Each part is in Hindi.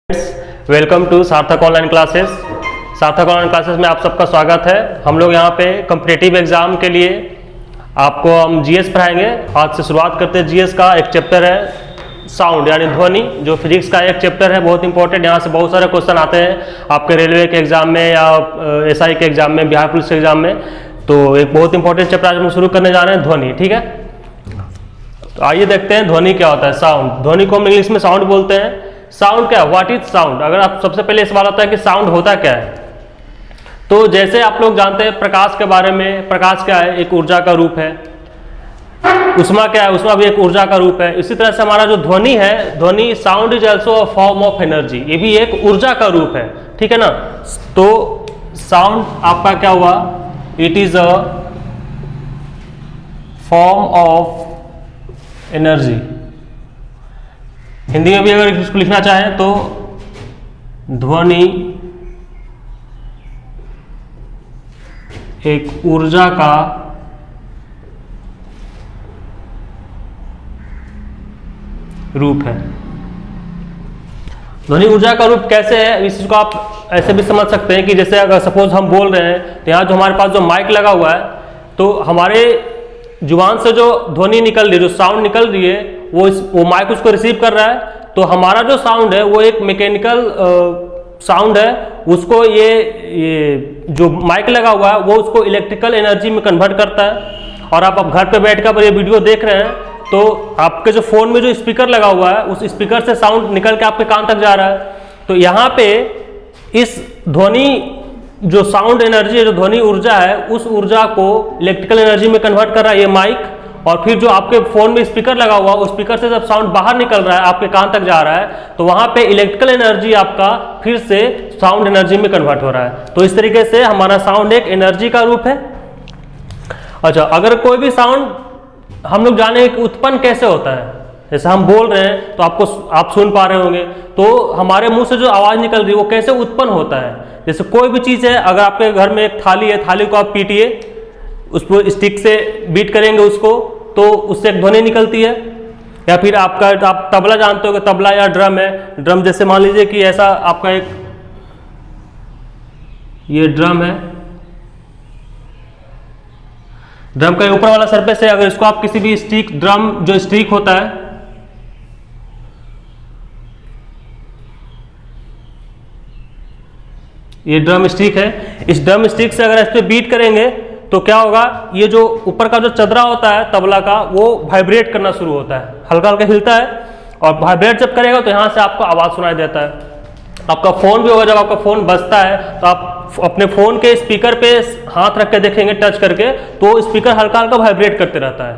वेलकम टू सार्थक ऑनलाइन क्लासेस। सार्थक ऑनलाइन क्लासेस में आप सबका स्वागत है। हम लोग यहाँ पे कॉम्पिटिटिव एग्जाम के लिए आपको हम जीएस पढ़ाएंगे। आज से शुरुआत करते हैं। जीएस का एक चैप्टर है साउंड यानी ध्वनि, जो फिजिक्स का एक चैप्टर है, बहुत इंपॉर्टेंट। यहाँ से बहुत सारे क्वेश्चन आते हैं आपके रेलवे के एग्जाम में या एसआई के एग्जाम में, बिहार पुलिस के एग्जाम में। तो एक बहुत इंपॉर्टेंट चैप्टर आज हम शुरू करने जा रहे हैं, ध्वनि। ठीक है, तो आइए देखते हैं ध्वनि क्या होता है। साउंड, ध्वनि को हम इंग्लिश में साउंड बोलते हैं। साउंड क्या है, व्हाट इज साउंड? अगर आप सबसे पहले सवाल आता है कि साउंड होता क्या है, तो जैसे आप लोग जानते हैं प्रकाश के बारे में, प्रकाश क्या है, एक ऊर्जा का रूप है। उष्मा क्या है, उष्मा भी एक ऊर्जा का रूप है। इसी तरह से हमारा जो ध्वनि है, ध्वनि sound is also a form of energy, ये भी एक ऊर्जा का रूप है। ठीक है ना। तो साउंड आपका क्या हुआ, it is a form of energy. Hindi में भी अगर इसको लिखना चाहें तो ध्वनि एक ऊर्जा का रूप है। ध्वनि ऊर्जा का रूप कैसे है, इस चीज को आप ऐसे भी समझ सकते हैं कि जैसे अगर सपोज हम बोल रहे हैं तो यहाँ जो हमारे पास जो माइक लगा हुआ है, तो हमारे जुबान से जो ध्वनि निकल रही है, जो साउंड निकल रही है, वो माइक उसको रिसीव कर रहा है। तो हमारा जो साउंड है वो एक मैकेनिकल साउंड है, उसको ये जो माइक लगा हुआ है वो उसको इलेक्ट्रिकल एनर्जी में कन्वर्ट करता है। और आप घर पे बैठकर ये वीडियो देख रहे हैं तो आपके जो फोन में जो स्पीकर लगा हुआ है, उस स्पीकर से साउंड निकल के आपके कान तक जा रहा है। तो यहाँ पे इस ध्वनि जो साउंड एनर्जी है, जो ध्वनि ऊर्जा है, उस ऊर्जा को इलेक्ट्रिकल एनर्जी में कन्वर्ट कर रहा है ये माइक। और फिर जो आपके फोन में स्पीकर लगा हुआ, उस स्पीकर से जब साउंड बाहर निकल रहा है, आपके कान तक जा रहा है, तो वहां पे इलेक्ट्रिकल एनर्जी आपका फिर से साउंड एनर्जी में कन्वर्ट हो रहा है। तो इस तरीके से हमारा साउंड एक एनर्जी का रूप है। अच्छा, अगर कोई भी साउंड हम लोग जाने कि उत्पन्न कैसे होता है, जैसे हम बोल रहे हैं तो आप सुन पा रहे होंगे, तो हमारे मुंह से जो आवाज निकल रही है वो कैसे उत्पन्न होता है। जैसे कोई भी चीज है, अगर आपके घर में एक थाली है, थाली को आप पीटिए, उसको स्टिक से बीट करेंगे उसको, तो उससे एक ध्वनि निकलती है। या फिर आप तबला जानते हो कि तबला या ड्रम है, ड्रम जैसे मान लीजिए कि ऐसा आपका एक ये ड्रम है, ड्रम का ऊपर वाला सरफेस है, अगर इसको आप किसी भी स्टिक, ड्रम जो स्टिक होता है, ये ड्रम स्टिक है, इस ड्रम स्टिक से अगर इस पे बीट करेंगे तो क्या होगा, ये जो ऊपर का जो चदरा होता है तबला का, वो वाइब्रेट करना शुरू होता है, हल्का हल्का हिलता है। और वाइब्रेट जब करेगा तो यहाँ से आपको आवाज सुनाई देता है। आपका फोन भी होगा, जब आपका फोन बजता है तो आप अपने फोन के स्पीकर पे हाथ रख के देखेंगे, टच करके, तो स्पीकर हल्का हल्का वाइब्रेट करते रहता है।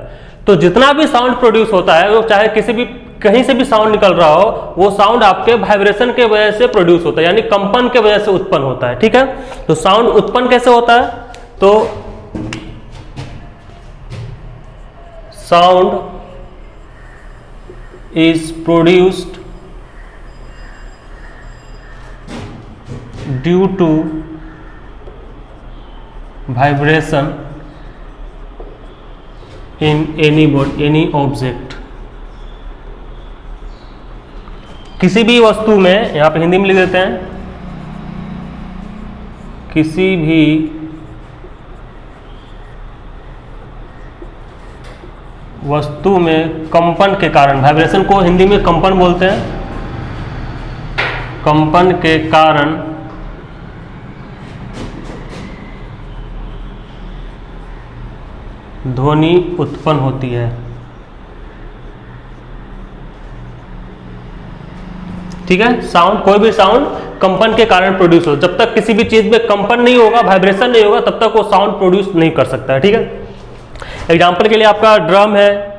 तो जितना भी साउंड प्रोड्यूस होता है, वो चाहे किसी भी कहीं से भी साउंड निकल रहा हो, वो साउंड आपके वाइब्रेशन के वजह से प्रोड्यूस होता है, यानी कंपन के वजह से उत्पन्न होता है। ठीक है, तो साउंड उत्पन्न कैसे होता है, तो sound is produced due to vibration in any object. किसी भी वस्तु में, यहां पे हिंदी में लिख देते हैं, किसी भी वस्तु में कंपन के कारण, वाइब्रेशन को हिंदी में कंपन बोलते हैं, कंपन के कारण ध्वनि उत्पन्न होती है। ठीक है, साउंड, कोई भी साउंड कंपन के कारण प्रोड्यूस हो। जब तक किसी भी चीज में कंपन नहीं होगा, वाइब्रेशन नहीं होगा, तब तक वो साउंड प्रोड्यूस नहीं कर सकता है। ठीक है, एग्जाम्पल के लिए आपका ड्रम है,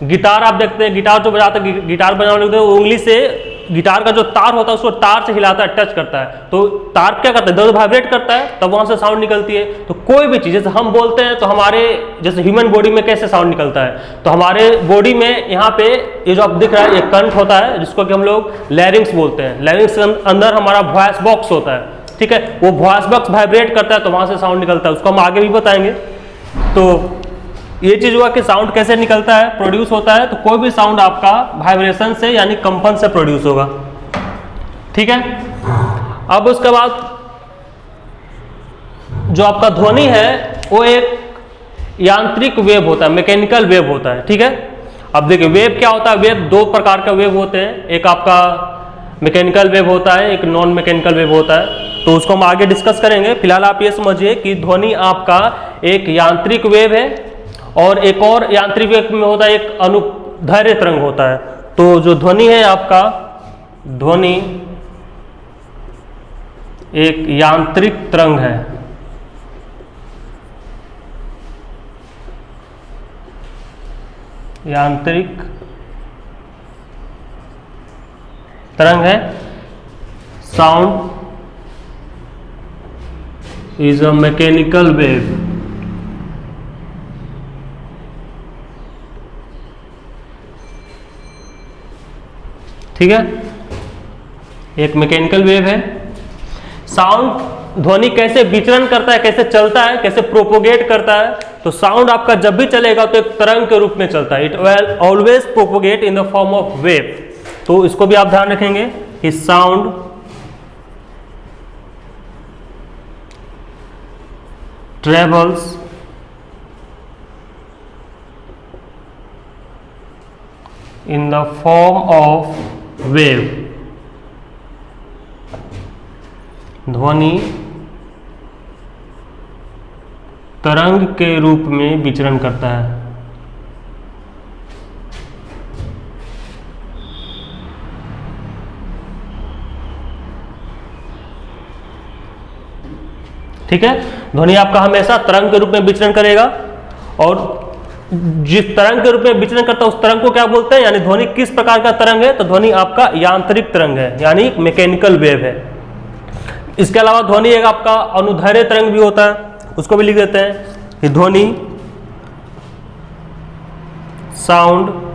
गिटार आप देखते हैं, गिटार जो बजाते हैं, गिटार बजाने लगते हैं, उंगली से गिटार का जो तार होता है उसको तार से हिलाता है, टच करता है, तो तार क्या करता है, जब वाइब्रेट करता है तब वहां से साउंड निकलती है। तो कोई भी चीज, जैसे हम बोलते हैं तो हमारे, जैसे ह्यूमन बॉडी में कैसे साउंड निकलता है, तो हमारे बॉडी में यहाँ पे ये जो आप दिख रहा है, एक कंठ होता है जिसको कि हम लोग लैरिंग्स बोलते हैं। लैरिंग्स के अंदर हमारा वॉइस बॉक्स होता है। ठीक है, वो वॉइस बॉक्स वाइब्रेट करता है तो वहां से साउंड निकलता है, उसको हम आगे भी बताएंगे। तो ये चीज हुआ कि साउंड कैसे निकलता है, प्रोड्यूस होता है। तो कोई भी साउंड आपका वाइब्रेशन से यानी कंपन से प्रोड्यूस होगा। ठीक है। अब उसके बाद जो आपका ध्वनि है वो एक यांत्रिक वेव होता है, मैकेनिकल वेव होता है, ठीक है। अब देखिए वेव क्या होता है, वेव दो प्रकार का वेव होते हैं, एक आपका मैकेनिकल वेव होता है, एक नॉन मैकेनिकल वेव होता है, तो उसको हम आगे डिस्कस करेंगे। फिलहाल आप ये समझिए कि ध्वनि आपका एक यांत्रिक वेव है और एक और यांत्रिक वेव में होता है एक अनुदैर्घ्य तरंग होता है। तो जो ध्वनि है आपका, ध्वनि एक यांत्रिक तरंग है, यांत्रिक तरंग है। Sound is a mechanical wave, ठीक है, एक मैकेनिकल वेव है। साउंड ध्वनि कैसे विचरण करता है, कैसे चलता है, कैसे प्रोपोगेट करता है, तो साउंड आपका जब भी चलेगा तो एक तरंग के रूप में चलता है। It will always propagate in the form of wave. तो इसको भी आप ध्यान रखेंगे कि sound travels in the form of wave. ध्वनि तरंग के रूप में विचरण करता है। ठीक है, ध्वनि आपका हमेशा तरंग के रूप में विचरण करेगा और जिस तरंग के रूप में विचरण करता है उस तरंग को क्या बोलते हैं, यानी ध्वनि किस प्रकार का तरंग है, तो ध्वनि आपका यांत्रिक तरंग है, यानी मैकेनिकल वेव है। इसके अलावा ध्वनि एक आपका अनुदैर्घ्य तरंग भी होता है, उसको भी लिख देते हैं कि ध्वनि sound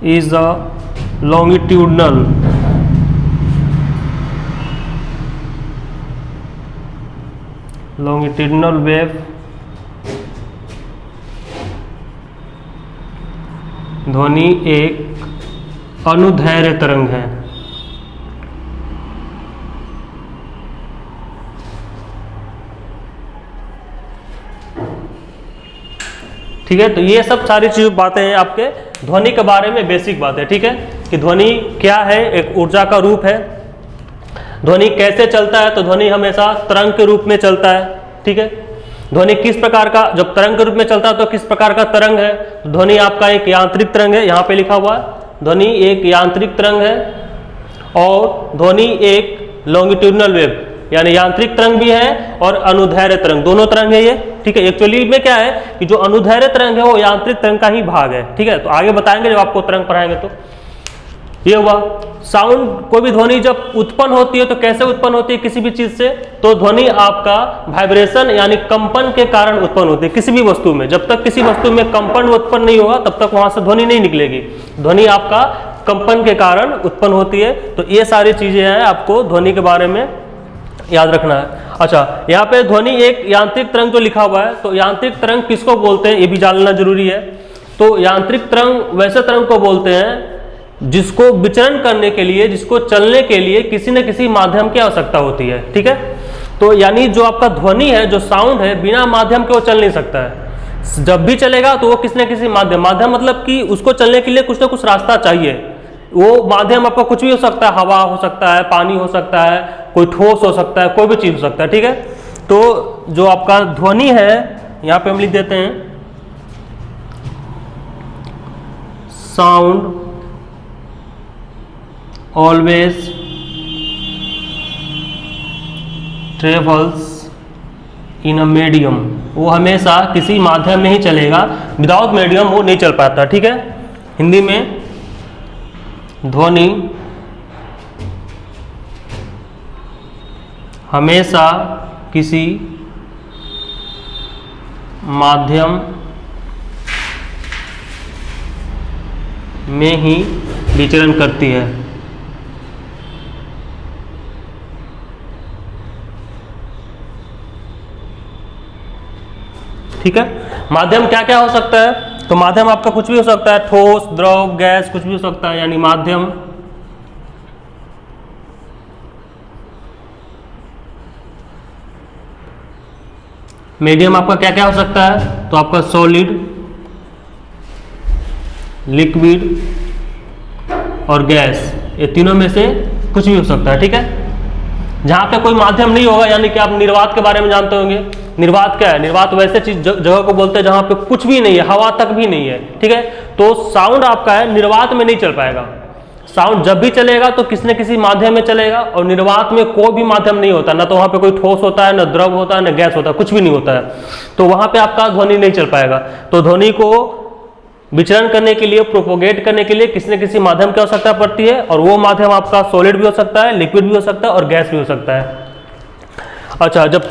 is a longitudinal wave। ध्वनि एक अनुदैर्घ्य तरंग है। ठीक है, तो ये सब सारी चीज बातें हैं आपके ध्वनि के बारे में, बेसिक बात है। ठीक है, कि ध्वनि क्या है, एक ऊर्जा का रूप है। ध्वनि कैसे चलता है, तो ध्वनि हमेशा तरंग के रूप में चलता है। ठीक है, ध्वनि किस प्रकार का, जब तरंग के रूप में चलता है तो किस प्रकार का तरंग है, तो ध्वनि आपका एक यांत्रिक तरंग है, यहाँ पे लिखा हुआ है ध्वनि एक यांत्रिक तरंग है। और ध्वनि एक लॉन्गिट्यूडिनल वेव, यानी यांत्रिक तरंग भी है और अनुदैर्घ्य तरंग, दोनों तरंग है ये। ठीक है, एक्चुअली में क्या है कि जो अनुदैर्घ्य तरंग है वो यांत्रिक तरंग का ही भाग है। ठीक है, तो आगे बताएंगे जब आपको तरंग पढ़ाएंगे। तो ये हुआ साउंड। कोई भी ध्वनि जब उत्पन्न होती है तो कैसे उत्पन्न होती है किसी भी चीज से, तो ध्वनि आपका वाइब्रेशन यानी कंपन के कारण उत्पन्न होती है किसी भी वस्तु में। जब तक किसी वस्तु में कंपन उत्पन्न नहीं होगा तब तक वहां से ध्वनि नहीं निकलेगी। ध्वनि आपका कंपन के कारण उत्पन्न होती है। तो ये सारी चीजें हैं, आपको ध्वनि के बारे में याद रखना है। अच्छा, यहाँ पे ध्वनि एक यांत्रिक तरंग जो लिखा हुआ है, तो यांत्रिक तरंग किसको बोलते हैं ये भी जानना जरूरी है। तो यांत्रिक तरंग वैसे तरंग को बोलते हैं जिसको विचरण करने के लिए, जिसको चलने के लिए किसी न किसी माध्यम की आवश्यकता होती है। ठीक है, तो यानी जो आपका ध्वनि है, जो साउंड है, बिना माध्यम के वो चल नहीं सकता है। जब भी चलेगा तो वो किसी न किसी माध्यम, माध्यम मतलब कि उसको चलने के लिए कुछ ना कुछ रास्ता चाहिए। वो माध्यम आपका कुछ भी हो सकता है, हवा हो सकता है, पानी हो सकता है, कोई ठोस हो सकता है, कोई भी चीज हो सकता है। ठीक है, तो जो आपका ध्वनि है यहाँ पे हम लिख देते हैं sound always travels in a medium. वो हमेशा किसी माध्यम में ही चलेगा, विदाउट मीडियम वो नहीं चल पाता। ठीक है, हिंदी में ध्वनि हमेशा किसी माध्यम में ही विचरण करती है। ठीक ठीक है। माध्यम क्या क्या हो सकता है? तो माध्यम आपका कुछ भी हो सकता है, ठोस, द्रव, गैस, कुछ भी हो सकता है, यानी माध्यम। मीडियम आपका क्या क्या हो सकता है? तो आपका सॉलिड, लिक्विड और गैस, ये तीनों में से कुछ भी हो सकता है, ठीक है। जहां पे कोई माध्यम नहीं होगा, यानी कि आप निर्वात के बारे में जानते होंगे। निर्वात क्या है? निर्वात वैसे चीज जगह को बोलते हैं जहां पे कुछ भी नहीं है, हवा तक भी नहीं है, ठीक है। तो साउंड आपका है निर्वात में नहीं चल पाएगा। साउंड जब भी चलेगा तो किसी न किसी माध्यम में चलेगा, और निर्वात में कोई भी माध्यम नहीं होता, ना तो वहां पे कोई ठोस होता है, ना द्रव होता है, ना गैस होता है, कुछ भी नहीं होता है। तो वहां पे आपका ध्वनि नहीं चल पाएगा। तो ध्वनि को विचरण करने के लिए, प्रोपोगेट करने के लिए किसी न किसी माध्यम की आवश्यकता पड़ती है, और वो माध्यम आपका सॉलिड भी हो सकता है, लिक्विड भी हो सकता है और गैस भी हो सकता है। अच्छा, जब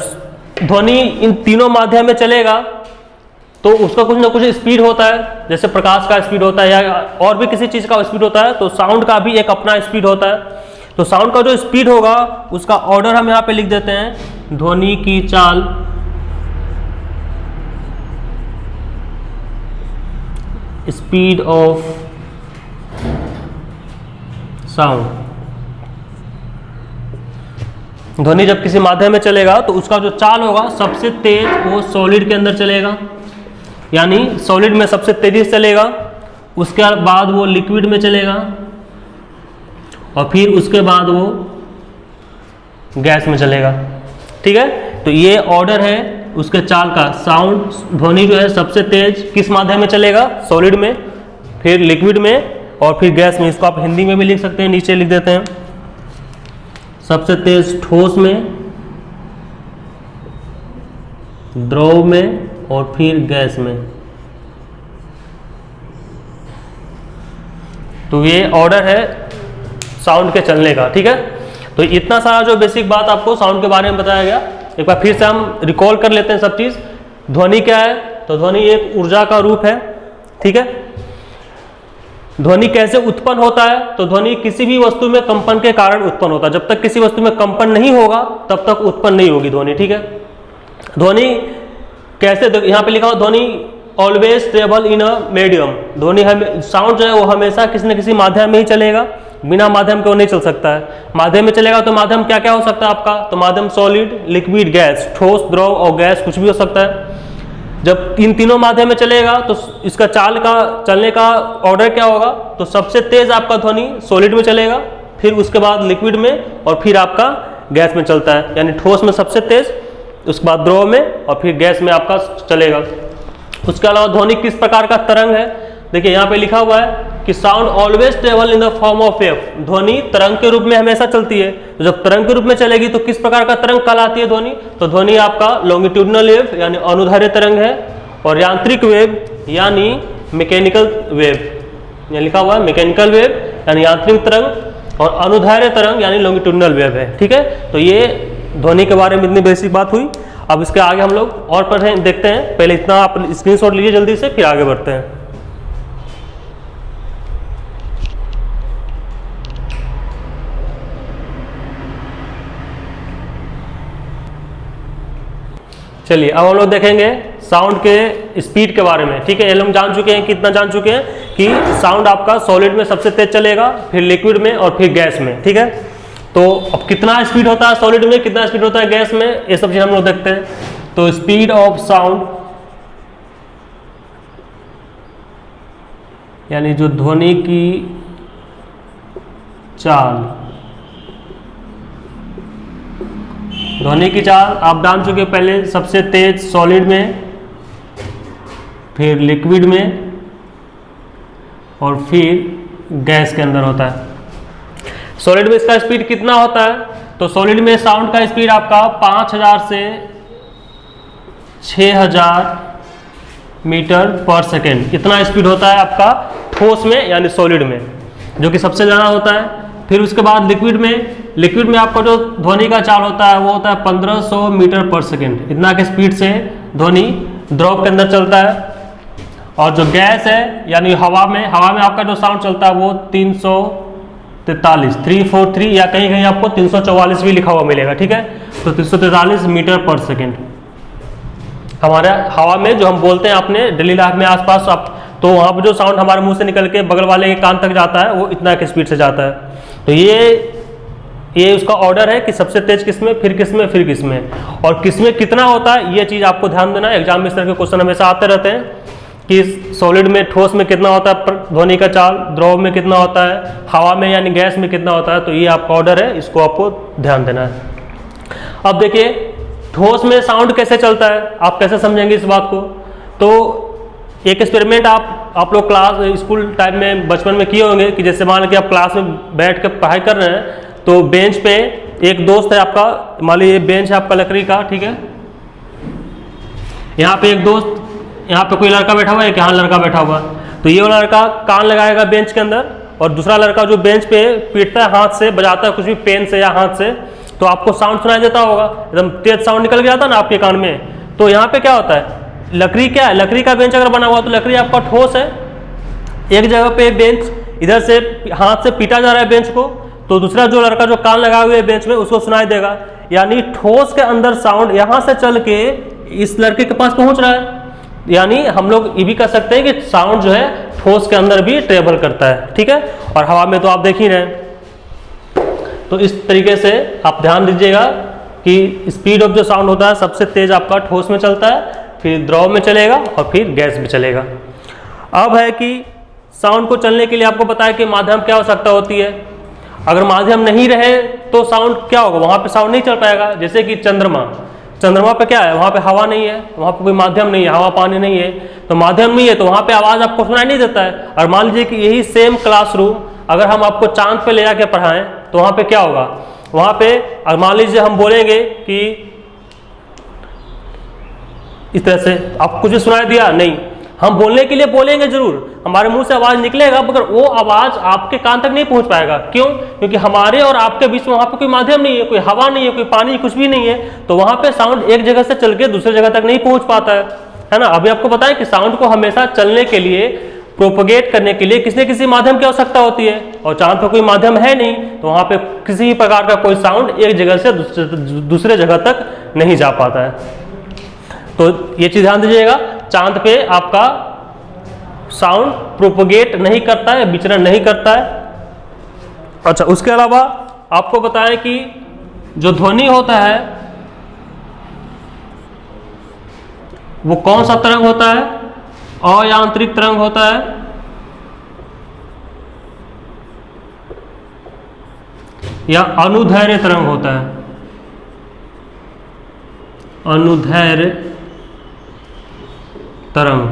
ध्वनि इन तीनों माध्यम में चलेगा तो उसका कुछ ना कुछ स्पीड होता है, जैसे प्रकाश का स्पीड होता है या और भी किसी चीज का स्पीड होता है, तो साउंड का भी एक अपना स्पीड होता है। तो साउंड का जो स्पीड होगा उसका ऑर्डर हम यहाँ पे लिख देते हैं, ध्वनि की चाल, स्पीड ऑफ साउंड। ध्वनि जब किसी माध्यम में चलेगा तो उसका जो चाल होगा सबसे तेज वो सॉलिड के अंदर चलेगा, यानी सॉलिड में सबसे तेजी से चलेगा। उसके बाद वो लिक्विड में चलेगा, और फिर उसके बाद वो गैस में चलेगा, ठीक है। तो ये ऑर्डर है उसके चाल का। साउंड, ध्वनि जो है सबसे तेज किस माध्यम में चलेगा? सॉलिड में, फिर लिक्विड में और फिर गैस में। इसको आप हिंदी में भी लिख सकते हैं, नीचे लिख देते हैं, सबसे तेज ठोस में, द्रव में और फिर गैस में। तो ये ऑर्डर है साउंड के चलने का, ठीक है। तो इतना सारा जो बेसिक बात आपको साउंड के बारे में बताया गया, एक बार फिर से हम रिकॉल कर लेते हैं सब चीज। ध्वनि क्या है? तो ध्वनि एक ऊर्जा का रूप है, ठीक है। ध्वनि कैसे उत्पन्न होता है? तो ध्वनि किसी भी वस्तु में कंपन के कारण उत्पन्न होता है। जब तक किसी वस्तु में कंपन नहीं होगा तब तक उत्पन्न नहीं होगी ध्वनि, ठीक है। ध्वनि कैसे, यहाँ पे लिखा हुआ ध्वनि always travel in a medium. ध्वनि साउंड जो है वो हमेशा किसी न किसी माध्यम में ही चलेगा, बिना माध्यम के वो नहीं चल सकता है। माध्यम में चलेगा तो माध्यम क्या क्या हो सकता है आपका? तो माध्यम सॉलिड, लिक्विड, गैस, ठोस, द्रव और गैस, कुछ भी हो सकता है। जब इन तीनों माध्यम में चलेगा तो इसका चाल का चलने का ऑर्डर क्या होगा? तो सबसे तेज आपका ध्वनि सॉलिड में चलेगा, फिर उसके बाद लिक्विड में और फिर आपका गैस में चलता है, यानी ठोस में सबसे तेज, उसके बाद द्रव में और फिर गैस में आपका चलेगा। उसके अलावा ध्वनि किस प्रकार का तरंग है? देखिए यहाँ पे लिखा हुआ है कि sound always travel in the form of wave. ध्वनि तरंग के रूप में हमेशा चलती है। तो जब तरंग के रूप में चलेगी तो किस प्रकार का तरंग कहलाती है ध्वनि? तो ध्वनि आपका लॉन्गिट्यूडिनल वेव यानी अनुदैर्ध्य तरंग है, और यांत्रिक वेव यानी मैकेनिकल वेव, यहाँ लिखा हुआ है मैकेनिकल वेव यानी यांत्रिक तरंग, और अनुदैर्ध्य तरंग यानी लॉन्गिट्यूडिनल वेव है, ठीक है। तो ये ध्वनि के बारे में इतनी बेसिक बात हुई। अब इसके आगे हम लोग और पढ़ें, देखते हैं। पहले इतना आप स्क्रीनशॉट लीजिए जल्दी से, फिर आगे बढ़ते हैं। चलिए अब हम लोग देखेंगे साउंड के स्पीड के बारे में, ठीक है। ये लोग जान चुके हैं, कितना जान चुके हैं कि साउंड आपका सॉलिड में सबसे तेज चलेगा, फिर लिक्विड में और फिर गैस में, ठीक है। तो अब कितना स्पीड होता है सॉलिड में, कितना स्पीड होता है गैस में, ये सब चीज हम लोग देखते हैं। तो स्पीड ऑफ साउंड यानी जो ध्वनि की चाल, ध्वनि की चाल आप जान चुके पहले, सबसे तेज सॉलिड में, फिर लिक्विड में और फिर गैस के अंदर होता है। सॉलिड में इसका स्पीड कितना होता है? तो सॉलिड में साउंड का स्पीड आपका 5000 से 6000 मीटर पर सेकेंड, इतना स्पीड होता है आपका ठोस में यानी सॉलिड में, जो कि सबसे ज़्यादा होता है। फिर उसके बाद लिक्विड में आपका जो ध्वनि का चाल होता है वो होता है 1500 मीटर पर सेकेंड, इतना के स्पीड से ध्वनि द्रव के अंदर चलता है। और जो गैस है यानी हवा में आपका जो साउंड चलता है वो 343 या कहीं कहीं आपको 344 भी लिखा हुआ मिलेगा, ठीक है। तो 343 मीटर पर सेकेंड, हमारे हवा में जो हम बोलते हैं अपने डेली लाइफ में आसपास आप, तो वहाँ पर जो साउंड हमारे मुंह से निकल के बगल वाले के कान तक जाता है वो इतना की स्पीड से जाता है। तो ये उसका ऑर्डर है कि सबसे तेज किसमें, फिर किसमें, फिर किसमें, और किसमें कितना होता है, ये चीज़ आपको ध्यान देना है। एग्जाम में इस तरह के क्वेश्चन हमेशा आते रहते हैं कि सॉलिड में, ठोस में कितना होता है ध्वनि का चाल, द्रव में कितना होता है, हवा में यानी गैस में कितना होता है। तो ये आपका ऑर्डर है, इसको आपको ध्यान देना है। अब देखिए ठोस में साउंड कैसे चलता है, आप कैसे समझेंगे इस बात को। तो एक एक्सपेरिमेंट आप लोग क्लास स्कूल टाइम में बचपन में किए होंगे कि जैसे मान लीजिए आप क्लास में बैठ कर पढ़ाई कर रहे हैं, तो बेंच पे एक दोस्त है आपका, मान लीजिए बेंच है आपका लकड़ी का, ठीक है, यहाँ पे एक दोस्त, यहाँ पे कोई लड़का बैठा हुआ है, यहाँ लड़का बैठा हुआ है। तो ये वाला लड़का कान लगाएगा बेंच के अंदर, और दूसरा लड़का जो बेंच पे पीटता है हाथ से, बजाता है कुछ भी पेन से या हाथ से, तो आपको साउंड सुनाई देता होगा, एकदम तेज साउंड निकल गया था ना आपके कान में। तो यहाँ पे क्या होता है, लकड़ी क्या है, लकड़ी का बेंच अगर बना हुआ तो लकड़ी आपका ठोस है, एक जगह पे बेंच इधर से हाथ से पीटा जा रहा है बेंच को, तो दूसरा जो लड़का जो कान लगाए हुए बेंच में उसको सुनाई देगा। यानी ठोस के अंदर साउंड यहाँ से चल के इस लड़के के पास पहुंच रहा है। यानी हम लोग ये भी कह सकते हैं कि साउंड जो है ठोस के अंदर भी ट्रेवल करता है, ठीक है। और हवा में तो आप देख ही रहे हैं। तो इस तरीके से आप ध्यान दीजिएगा कि स्पीड ऑफ जो साउंड होता है सबसे तेज आपका ठोस में चलता है, फिर द्रव में चलेगा और फिर गैस में चलेगा। अब है कि साउंड को चलने के लिए आपको पता है कि माध्यम की आवश्यकता होती है। अगर माध्यम नहीं रहे तो साउंड क्या होगा, वहाँ पे साउंड नहीं चल पाएगा। जैसे कि चंद्रमा पे क्या है, वहाँ पे हवा नहीं है, वहाँ पे कोई माध्यम नहीं है, हवा पानी नहीं है, तो माध्यम नहीं है तो वहाँ पे आवाज़ आपको सुनाई नहीं देता है। और मान लीजिए कि यही सेम क्लासरूम अगर हम आपको चांद पे ले जाके पढ़ाएं तो वहाँ पे क्या होगा, वहाँ पे अगर मान लीजिए हम बोलेंगे कि इस तरह से, आपको कुछ भी सुनाई दिया नहीं, हम बोलने के लिए बोलेंगे जरूर, हमारे मुंह से आवाज निकलेगा, मगर वो आवाज आपके कान तक नहीं पहुंच पाएगा। क्यों? क्योंकि हमारे और आपके बीच में वहां पे कोई माध्यम नहीं है, कोई हवा नहीं है, कोई पानी, कुछ भी नहीं है, तो वहां पे साउंड एक जगह से चल के दूसरे जगह तक नहीं पहुंच पाता है ना। अभी आपको बताएं कि साउंड को हमेशा चलने के लिए, प्रोपोगेट करने के लिए किसी न किसी माध्यम की आवश्यकता होती है, और चांद पर कोई माध्यम है नहीं, तो वहां पे किसी भी प्रकार का कोई साउंड एक जगह से दूसरे जगह तक नहीं जा पाता है। तो ये चीज ध्यान दीजिएगा, चांद पे आपका साउंड प्रोपोगेट नहीं करता है, विचरण नहीं करता है। अच्छा, उसके अलावा आपको बताएं कि जो ध्वनि होता है वो कौन सा तरंग होता है, अयांत्रिक तरंग होता है या अनुदैर्घ्य तरंग होता है। अनुदैर्घ्य तरंग,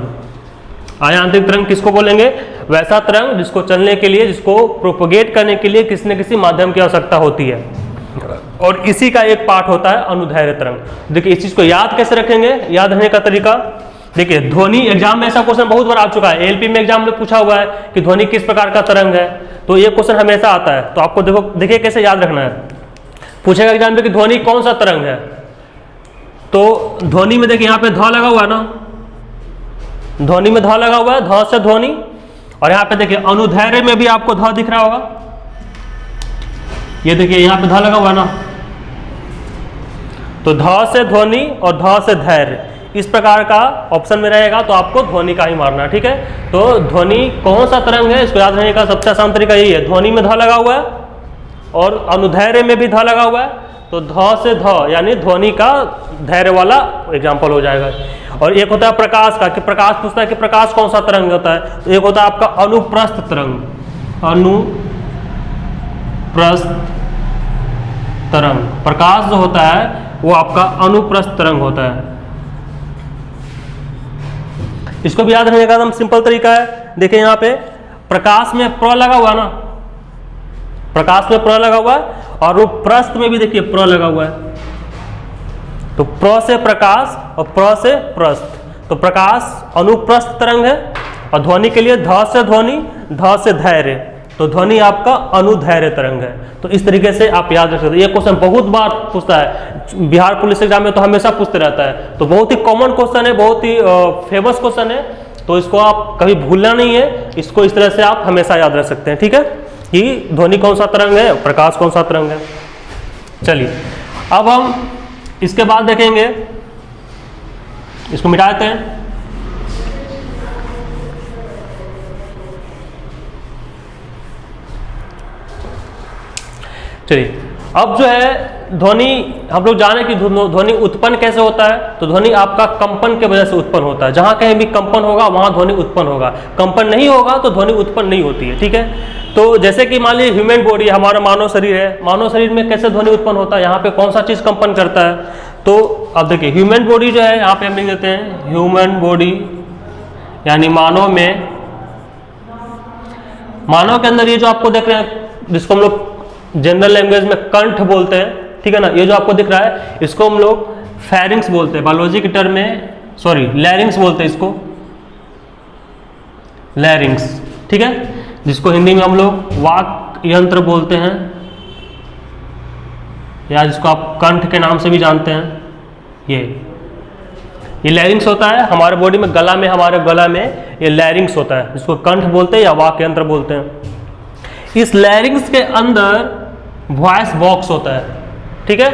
अयांत्रिक तरंग किसको बोलेंगे, वैसा तरंग जिसको चलने के लिए, जिसको प्रोपोगेट करने के लिए किसी न किसी माध्यम की आवश्यकता होती है, और इसी का एक पार्ट होता है अनुदैर्घ्य तरंग। देखिए इस चीज को याद कैसे रखेंगे, याद रखने का तरीका देखिए, ध्वनि एग्जाम में ऐसा क्वेश्चन बहुत बार आ चुका है, एलपी में एग्जाम में पूछा हुआ है कि ध्वनि किस प्रकार का तरंग है, तो ये क्वेश्चन हमेशा आता है। तो आपको देखिए कैसे याद रखना है, पूछेगा एग्जाम में कि ध्वनि कौन सा तरंग है, तो ध्वनि में देखिए यहाँ पे ध लगा हुआ है ना, ध्वनि में ध लगा हुआ है, ध से ध्वनि, और यहाँ पे देखिए अनुदैर्घ्य में भी आपको ध दिख रहा होगा, ये देखिए यहाँ पे ध लगा हुआ है ना, तो ध से ध्वनि और ध से धैर्य, इस प्रकार का ऑप्शन में रहेगा, तो आपको ध्वनि का ही मारना है, ठीक है। तो ध्वनि कौन सा तरंग है, इसको याद रखने का सबसे आसान तरीका यही है, ध्वनि में ध लगा हुआ है और अनुदैर्घ्य में भी ध लगा हुआ है, तो ध से ध यानी ध्वनि का धैर्य वाला एग्जाम्पल हो जाएगा। और एक होता है प्रकाश का, कि प्रकाश पूछता है कि प्रकाश कौन सा तरंग होता है, तो एक होता है आपका अनुप्रस्थ तरंग, अनुप्रस्थ तरंग, प्रकाश जो होता है वो आपका अनुप्रस्थ तरंग होता है। इसको भी याद रखने का एकदम सिंपल तरीका है, देखिए यहाँ पे प्रकाश में प्र लगा हुआ है ना, प्रकाश में प्र लगा हुआ है, और वो प्रस्थ में भी देखिए प्र लगा हुआ है, तो प्र से प्रकाश और प्र से प्रस्थ, तो प्रकाश अनुप्रस्थ तरंग है, और ध्वनि के लिए ध से ध्वनि, ध से धैर्य, तो ध्वनि आपका अनुदैर्घ्य तरंग है। तो इस तरीके से आप याद रख सकते हैं। ये क्वेश्चन बहुत बार पूछता है, बिहार पुलिस एग्जाम में तो हमेशा पूछते रहता है, तो बहुत ही कॉमन क्वेश्चन है, बहुत ही फेमस क्वेश्चन है, तो इसको आप कभी भूलना नहीं है, इसको इस तरह से आप हमेशा याद रख सकते हैं, ठीक है, कि ध्वनि कौन सा तरंग है, प्रकाश कौन सा तरंग है। चलिए अब हम इसके बाद देखेंगे इसको मिटा देते हैं। चलिए, अब जो है ध्वनि हम लोग जाने कि ध्वनि उत्पन्न कैसे होता है। तो ध्वनि आपका कंपन के वजह से उत्पन्न होता है। जहां कहीं भी कंपन होगा वहां ध्वनि उत्पन्न होगा, कंपन नहीं होगा तो ध्वनि उत्पन्न नहीं होती है। ठीक है, तो जैसे कि मान लीजिए ह्यूमन बॉडी, हमारा मानव शरीर है, मानव शरीर में कैसे ध्वनि उत्पन्न होता है, यहाँ पे कौन सा चीज कंपन करता है। तो अब देखिए ह्यूमन बॉडी जो है, यहाँ पे हम लिख देते हैं ह्यूमन बॉडी, यानी मानव में, मानव के अंदर ये जो आपको देख रहे हैं, जिसको हम लोग जनरल लैंग्वेज में कंठ बोलते हैं, ठीक है ना, ये जो आपको दिख रहा है इसको हम लोग फेरिंग्स बोलते हैं, बायोलॉजी के टर्म में, सॉरी लैरिंग्स बोलते हैं इसको, लैरिंग्स। ठीक है, जिसको हिंदी में हम लोग वाक यंत्र बोलते हैं, या जिसको आप कंठ के नाम से भी जानते हैं। ये लैरिंग्स होता है हमारे बॉडी में, गला में, हमारे गला में ये लैरिंग्स होता है, जिसको कंठ बोलते हैं या वाक यंत्र बोलते हैं। इस लैरिंग्स के अंदर वॉइस बॉक्स होता है। ठीक है,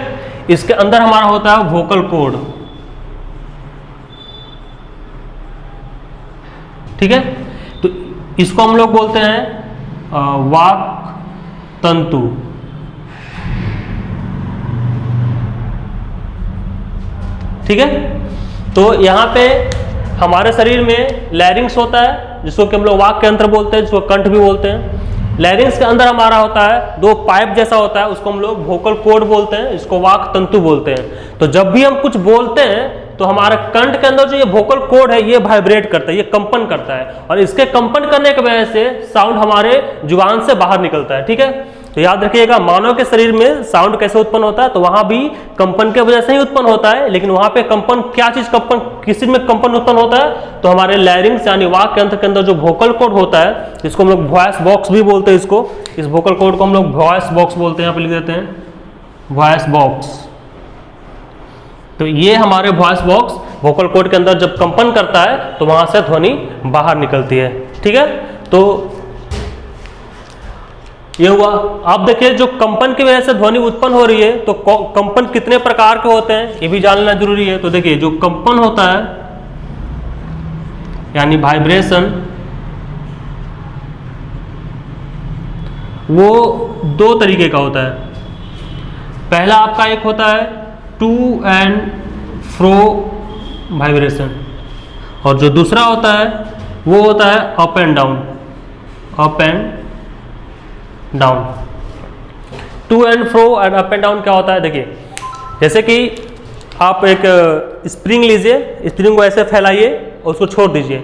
इसके अंदर हमारा होता है वोकल कॉर्ड। ठीक है, तो इसको हम लोग बोलते हैं वाक तंतु। ठीक है, तो यहां पे हमारे शरीर में लैरिंग्स होता है, जिसको कि हम लोग वाक यंत्र बोलते हैं, जिसको कंठ भी बोलते हैं। लैरिंग्स के अंदर हमारा होता है दो पाइप जैसा होता है, उसको हम लोग वोकल कॉर्ड बोलते हैं, इसको वाक तंतु बोलते हैं। तो जब भी हम कुछ बोलते हैं तो हमारे कंठ के अंदर जो ये वोकल कॉर्ड है ये वाइब्रेट करता है, ये कंपन करता है, और इसके कंपन करने की वजह से साउंड हमारे जुबान से बाहर निकलता है। ठीक है, तो याद रखिएगा मानव के शरीर में साउंड कैसे उत्पन्न होता है, तो वहां भी कंपन के वजह से ही उत्पन्न होता है। लेकिन वहां पे कंपन, क्या चीज कंपन, किस चीज में कंपन उत्पन्न होता है, तो हमारे लैरिंग्स यानी वाक यंत्र के अंदर जो वोकल कॉर्ड होता है, जिसको हम लोग वॉइस बॉक्स भी बोलते हैं, इसको, इस वोकल कॉर्ड को हम लोग वॉइस बॉक्स बोलते हैं, यहाँ पे लिख देते हैं वॉइस बॉक्स। तो ये हमारे वॉइस बॉक्स वोकल कॉर्ड के अंदर जब कंपन करता है तो वहां से ध्वनि बाहर निकलती है। ठीक है, तो ये हुआ। आप देखिए जो कंपन की वजह से ध्वनि उत्पन्न हो रही है, तो कंपन कितने प्रकार के होते हैं ये भी जानना जरूरी है। तो देखिए जो कंपन होता है यानी वाइब्रेशन, वो दो तरीके का होता है। पहला आपका एक होता है टू एंड फ्रो वाइब्रेशन, और जो दूसरा होता है वो होता है up and down, up and down. To and fro and up and down क्या होता है, देखिए जैसे कि आप एक स्प्रिंग लीजिए, स्प्रिंग को ऐसे फैलाइए और उसको छोड़ दीजिए,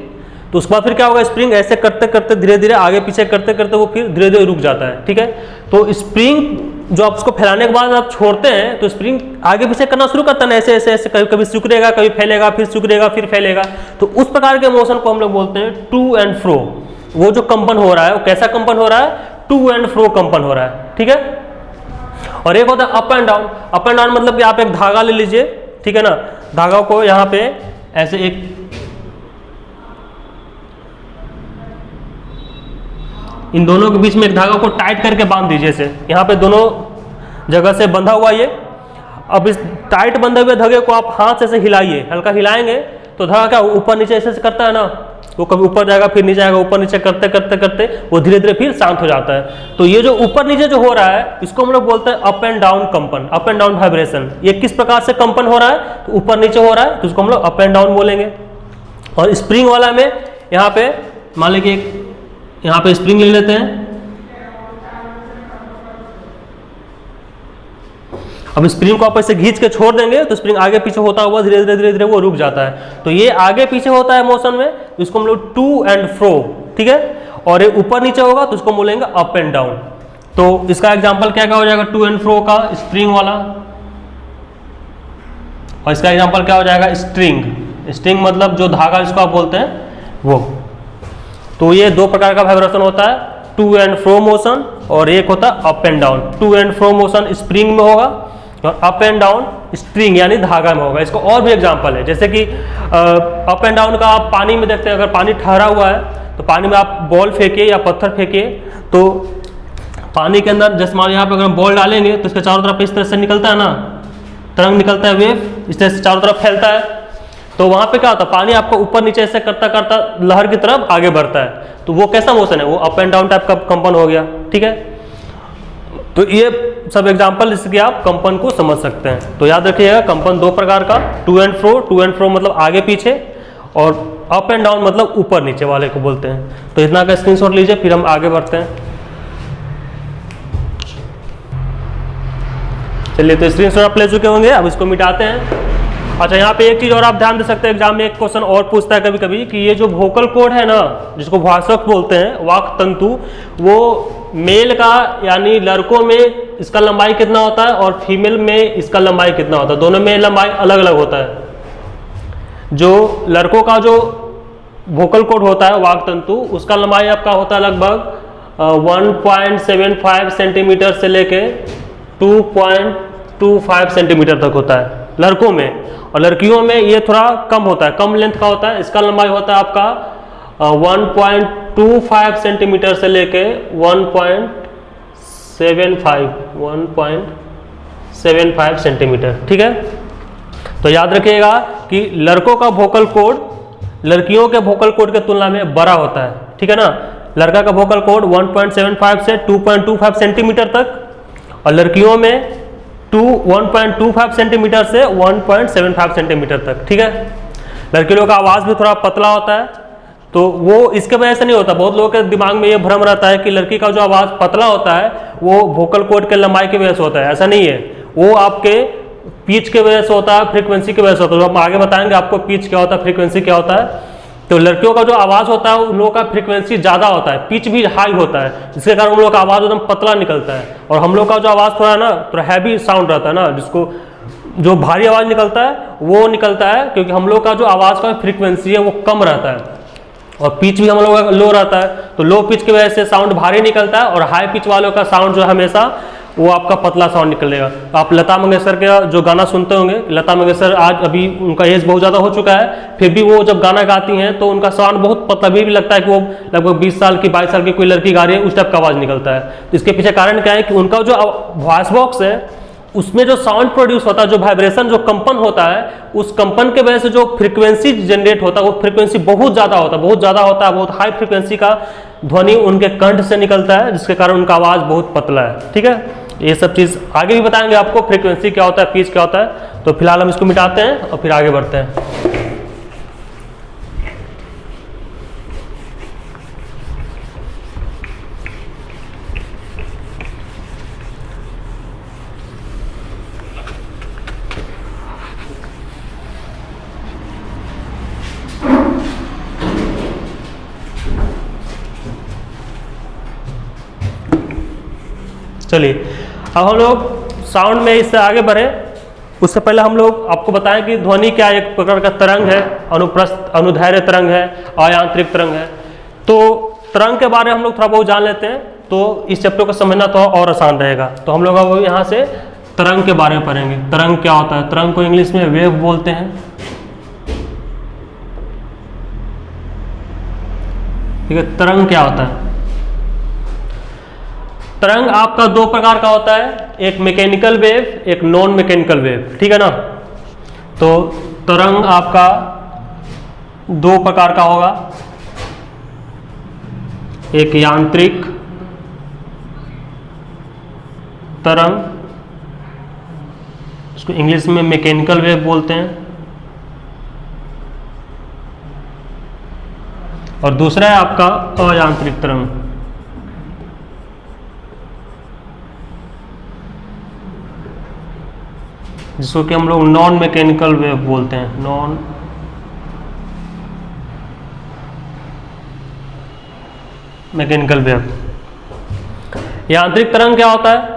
तो उसके बाद फिर क्या होगा, स्प्रिंग ऐसे करते करते धीरे धीरे आगे पीछे करते करते वो फिर धीरे धीरे रुक जाता है। ठीक है, तो स्प्रिंग जो आप उसको फैलाने के बाद आप छोड़ते हैं तो स्प्रिंग आगे पीछे करना शुरू करता है ना, ऐसे ऐसे ऐसे, कभी कभी सिकुड़ेगा, कभी फैलेगा, फिर सिकुड़ेगा, फिर फैलेगा। तो उस प्रकार के मोशन को हम लोग बोलते हैं टू एंड फ्रो। वो जो कंपन हो रहा है वो कैसा कंपन हो रहा है, टू एंड फ्रो कंपन हो रहा है। ठीक है, और एक होता है up and down. Up and down मतलब कि आप एक धागा ले लीजिए, ठीक है ना, धागा को यहाँ पे ऐसे एक इन दोनों के बीच में एक धागा को टाइट करके बांध दीजिए, ऐसे यहाँ पे दोनों जगह से बंधा हुआ ये। अब इस टाइट बंधे हुए धागे को आप हाथ से ऐसे हिलाइए, हल्का हिलाएंगे तो धागा क्या ऊपर नीचे ऐसे करता है ना, वो कभी ऊपर जाएगा फिर नीचे आएगा, ऊपर नीचे करते करते करते वो धीरे धीरे फिर शांत हो जाता है। तो ये जो ऊपर नीचे जो हो रहा है इसको हम लोग बोलते हैं अप एंड डाउन कंपन, अप एंड डाउन वाइब्रेशन। ये किस प्रकार से कंपन हो रहा है, तो ऊपर नीचे हो रहा है तो उसको हम लोग अप एंड डाउन बोलेंगे। और स्प्रिंग वाला में यहाँ पे मान लीजिए यहाँ पे स्प्रिंग ले लेते हैं, अब स्प्रिंग को आप ऐसे खींच के छोड़ देंगे तो स्प्रिंग आगे पीछे होता हुआ धीरे धीरे धीरे धीरे वो रुक जाता है। तो ये आगे पीछे होता है मोशन में, इसको हम लोग टू एंड फ्रो। ठीक है, और ये ऊपर नीचे होगा तो उसको बोलेंगे अप एंड डाउन। तो इसका एग्जांपल क्या क्या हो जाएगा, टू एंड फ्रो का स्प्रिंग वाला, और इसका एग्जांपल क्या हो जाएगा, स्ट्रिंग। स्ट्रिंग मतलब जो धागा जिसको आप बोलते हैं वो। तो ये दो प्रकार का वाइब्रेशन होता है, टू एंड फ्रो मोशन, और एक होता है up and down. To and fro motion spring में होगा और अप एंड डाउन स्ट्रिंग यानी धागा में होगा। इसको और भी एग्जांपल है, जैसे कि अप एंड डाउन का आप पानी में देखते हैं, अगर पानी ठहरा हुआ है तो पानी में आप बॉल फेंकिए या पत्थर फेंकिए तो पानी के अंदर जैसे मान यहाँ पे अगर हम बॉल डालेंगे तो इसके चारों तरफ इस तरह से निकलता है ना, तरंग निकलता है, वेव इस तरह से चारों तरफ फैलता है। तो वहां पे क्या होता है, पानी आपको ऊपर नीचे ऐसे करता करता लहर की तरफ आगे बढ़ता है, तो वो कैसा मोशन है, वो अप एंड डाउन टाइप का कंपन हो गया। ठीक है, तो ये सब एग्जांपल इसके आप कंपन को समझ सकते हैं। तो याद रखिएगा कंपन दो प्रकार का, टू एंड फ्रो मतलब आगे पीछे, और अप एंड डाउन मतलब ऊपर नीचे वाले को बोलते हैं। तो इतना का स्क्रीनशॉट लीजिए, फिर हम आगे बढ़ते हैं। चलिए, तो स्क्रीनशॉट आप ले चुके होंगे, अब इसको मिटाते हैं। अच्छा, यहाँ पे एक चीज और आप ध्यान दे सकते हैं, एग्जाम में एक क्वेश्चन और पूछता है कभी कभी कि ये जो वोकल कॉर्ड है ना, जिसको भाषक बोलते हैं, वाक तंतु, वो मेल का यानी लड़कों में इसका लंबाई कितना होता है और फीमेल में इसका लंबाई कितना होता है, दोनों में लंबाई अलग अलग होता है। जो लड़कों का जो वोकल कॉर्ड होता है वाक तंतु, उसका लंबाई आपका होता है लगभग 1.75 सेंटीमीटर से लेके 2.25 सेंटीमीटर तक होता है लड़कों में, और लड़कियों में ये थोड़ा कम होता है, कम लेंथ का होता है। इसका लंबाई होता है आपका 1.25 सेंटीमीटर से लेके 1.75 सेंटीमीटर। ठीक है, तो याद रखिएगा कि लड़कों का वोकल कॉर्ड लड़कियों के वोकल कॉर्ड के तुलना में बड़ा होता है। ठीक है ना, लड़का का वोकल कॉर्ड 1.75 से 2.25 सेंटीमीटर तक, और लड़कियों में 1.25 सेंटीमीटर से 1.75 सेंटीमीटर तक। ठीक है, लड़की लोगों का आवाज़ भी थोड़ा पतला होता है, तो वो इसके वजह से नहीं होता। बहुत लोगों के दिमाग में ये भ्रम रहता है कि लड़की का जो आवाज़ पतला होता है वो वोकल कॉर्ड के लंबाई की वजह से होता है, ऐसा नहीं है। वो आपके पिच के वजह से होता है, फ्रीक्वेंसी की वजह से होता है। तो हम आगे बताएंगे आपको पिच क्या होता है, फ्रीक्वेंसी क्या होता है। तो लड़कियों का जो आवाज़ होता है उन लोगों का फ्रीक्वेंसी ज़्यादा होता है, पिच भी हाई होता है, जिसके कारण उन लोगों का आवाज़ एकदम पतला निकलता है। और हम लोग का जो आवाज़ थोड़ा ना थोड़ा हैवी साउंड रहता है ना, जिसको जो भारी आवाज़ निकलता है वो निकलता है क्योंकि हम लोग का जो आवाज़ का फ्रीक्वेंसी है वो कम रहता है, और पिच भी हम लोग का लो रहता है। तो लो पिच की वजह से साउंड भारी निकलता है, और हाई पिच वालों का साउंड जो हमेशा वो आपका पतला साउंड निकलेगा। आप लता मंगेशकर का जो गाना सुनते होंगे, लता मंगेशकर आज अभी उनका एज बहुत ज़्यादा हो चुका है, फिर भी वो जब गाना गाती हैं तो उनका साउंड बहुत पतला भी लगता है कि वो लगभग 20 साल की 22 साल की कोई लड़की गा रही है, उस टाइप का आवाज़ निकलता है। तो इसके पीछे कारण क्या है कि उनका जो वॉइस बॉक्स है उसमें जो साउंड प्रोड्यूस होता है, जो वाइब्रेशन जो कंपन होता है, उस कंपन के वजह से जो फ्रीक्वेंसी जनरेट होता है वो फ्रीक्वेंसी बहुत ज़्यादा होता है, बहुत हाई फ्रीक्वेंसी का ध्वनि उनके कंठ से निकलता है, जिसके कारण उनका आवाज़ बहुत पतला है। ठीक है, ये सब चीज़ आगे भी बताएंगे आपको, फ्रीक्वेंसी क्या होता है, पिच क्या होता है। तो फिलहाल हम इसको मिटाते हैं और फिर आगे बढ़ते हैं। चलिए, अब हम लोग साउंड में इससे आगे बढ़े, उससे पहले हम लोग आपको बताएं कि ध्वनि क्या एक प्रकार का तरंग है, अनुप्रस्थ अनुदैर्घ्य तरंग है, अयांत्रिक तरंग है। तो तरंग के बारे में हम लोग थोड़ा बहुत जान लेते हैं, तो इस चैप्टर को समझना तो और आसान रहेगा। तो हम लोग अब यहाँ से तरंग के बारे में पढ़ेंगे। तरंग क्या होता है, तरंग को इंग्लिश में वेव बोलते हैं। ठीक है, तरंग क्या होता है? तरंग आपका दो प्रकार का होता है, एक मैकेनिकल वेव, एक नॉन मैकेनिकल वेव। ठीक है ना, तो तरंग आपका दो प्रकार का होगा, एक यांत्रिक तरंग, इसको इंग्लिश में मैकेनिकल वेव बोलते हैं, और दूसरा है आपका अयांत्रिक तरंग, जिसको कि हम लोग नॉन मैकेनिकल वेव बोलते हैं। Non mechanical wave. यांत्रिक तरंग क्या होता है?